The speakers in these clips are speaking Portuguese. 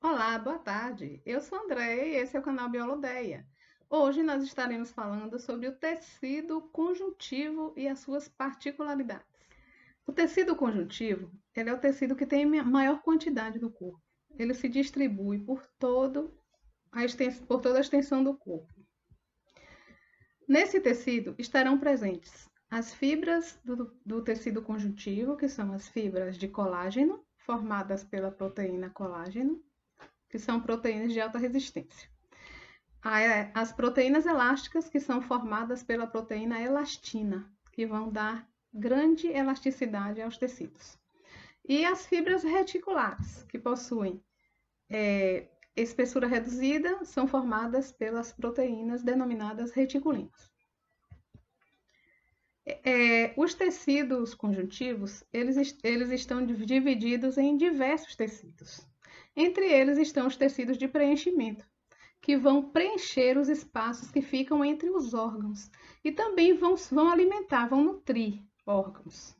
Olá, boa tarde. Eu sou André e esse é o canal Biolodeia. Hoje nós estaremos falando sobre o tecido conjuntivo e as suas particularidades. O tecido conjuntivo, ele é o tecido que tem maior quantidade do corpo. Ele se distribui por toda a extensão do corpo. Nesse tecido estarão presentes as fibras do tecido conjuntivo, que são as fibras de colágeno, formadas pela proteína colágeno, que são proteínas de alta resistência. As proteínas elásticas, que são formadas pela proteína elastina, que vão dar grande elasticidade aos tecidos. E as fibras reticulares, que possuem espessura reduzida, são formadas pelas proteínas denominadas reticulinas. Os tecidos conjuntivos, eles estão divididos em diversos tecidos. Entre eles estão os tecidos de preenchimento, que vão preencher os espaços que ficam entre os órgãos e também vão alimentar, vão nutrir órgãos.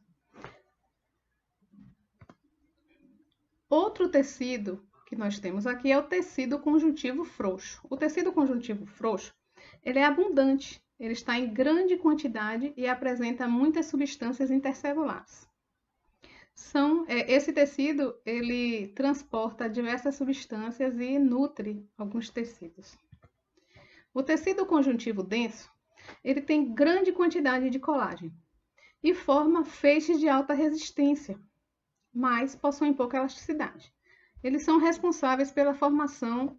Outro tecido que nós temos aqui é o tecido conjuntivo frouxo. O tecido conjuntivo frouxo, ele é abundante, ele está em grande quantidade e apresenta muitas substâncias intercelulares. Esse tecido, ele transporta diversas substâncias e nutre alguns tecidos. O tecido conjuntivo denso, ele tem grande quantidade de colágeno e forma feixes de alta resistência, mas possuem pouca elasticidade. Eles são responsáveis pela formação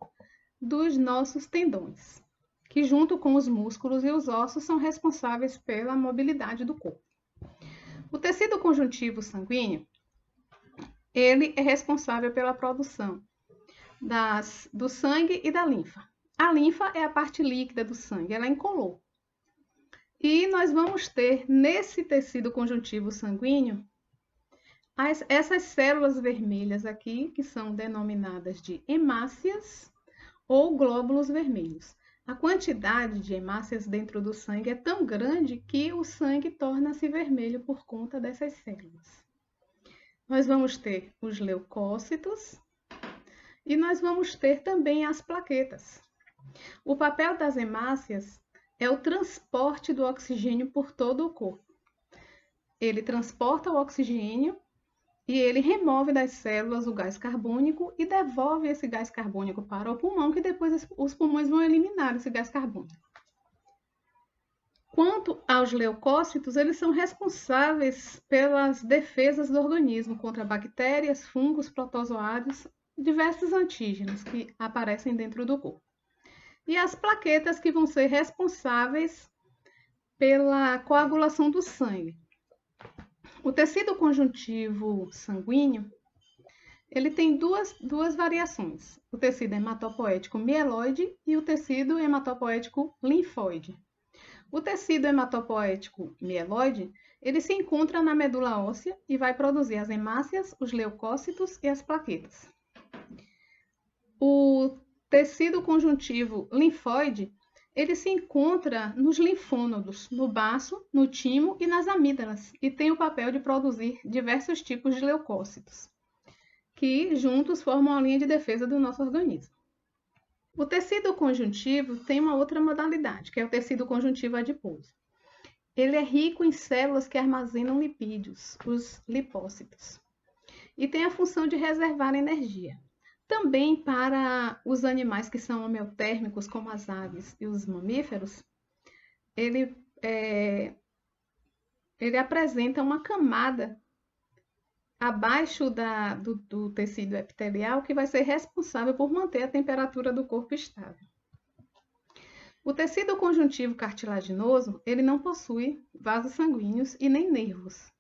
dos nossos tendões, que junto com os músculos e os ossos são responsáveis pela mobilidade do corpo. O tecido conjuntivo sanguíneo, ele é responsável pela produção do sangue e da linfa. A linfa é a parte líquida do sangue, ela é incolor. E nós vamos ter nesse tecido conjuntivo sanguíneo essas células vermelhas aqui, que são denominadas de hemácias ou glóbulos vermelhos. A quantidade de hemácias dentro do sangue é tão grande que o sangue torna-se vermelho por conta dessas células. Nós vamos ter os leucócitos e nós vamos ter também as plaquetas. O papel das hemácias é o transporte do oxigênio por todo o corpo. Ele transporta o oxigênio e ele remove das células o gás carbônico e devolve esse gás carbônico para o pulmão, que depois os pulmões vão eliminar esse gás carbônico. Quanto aos leucócitos, eles são responsáveis pelas defesas do organismo contra bactérias, fungos, protozoários, diversos antígenos que aparecem dentro do corpo. E as plaquetas, que vão ser responsáveis pela coagulação do sangue. O tecido conjuntivo sanguíneo, ele tem duas variações, o tecido hematopoético mieloide e o tecido hematopoético linfóide. O tecido hematopoético mieloide, ele se encontra na medula óssea e vai produzir as hemácias, os leucócitos e as plaquetas. O tecido conjuntivo linfóide, ele se encontra nos linfônodos, no baço, no timo e nas amígdalas, e tem o papel de produzir diversos tipos de leucócitos, que juntos formam a linha de defesa do nosso organismo. O tecido conjuntivo tem uma outra modalidade, que é o tecido conjuntivo adiposo. Ele é rico em células que armazenam lipídios, os lipócitos, e tem a função de reservar energia. Também para os animais que são homeotérmicos, como as aves e os mamíferos, ele apresenta uma camada abaixo do tecido epitelial que vai ser responsável por manter a temperatura do corpo estável. O tecido conjuntivo cartilaginoso, ele não possui vasos sanguíneos e nem nervos.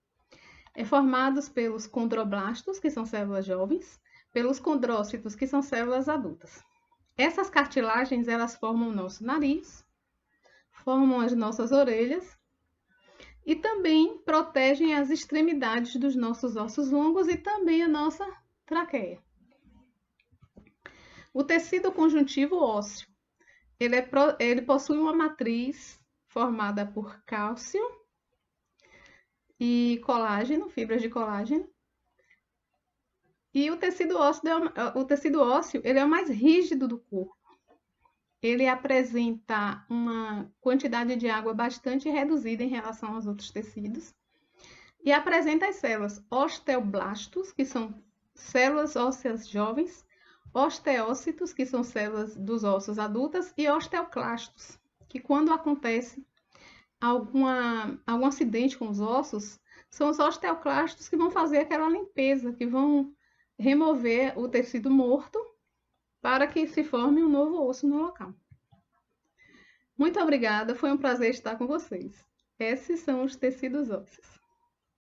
É formado pelos condroblastos, que são células jovens, pelos condrócitos, que são células adultas. Essas cartilagens, elas formam o nosso nariz, formam as nossas orelhas e também protegem as extremidades dos nossos ossos longos e também a nossa traqueia. O tecido conjuntivo ósseo, ele possui uma matriz formada por cálcio e colágeno, fibras de colágeno, E o tecido ósseo, ele é o mais rígido do corpo. Ele apresenta uma quantidade de água bastante reduzida em relação aos outros tecidos. E apresenta as células osteoblastos, que são células ósseas jovens, osteócitos, que são células dos ossos adultas, e osteoclastos, que quando acontece algum acidente com os ossos, são os osteoclastos que vão fazer aquela limpeza, que vão remover o tecido morto para que se forme um novo osso no local. Muito obrigada, foi um prazer estar com vocês. Esses são os tecidos ósseos.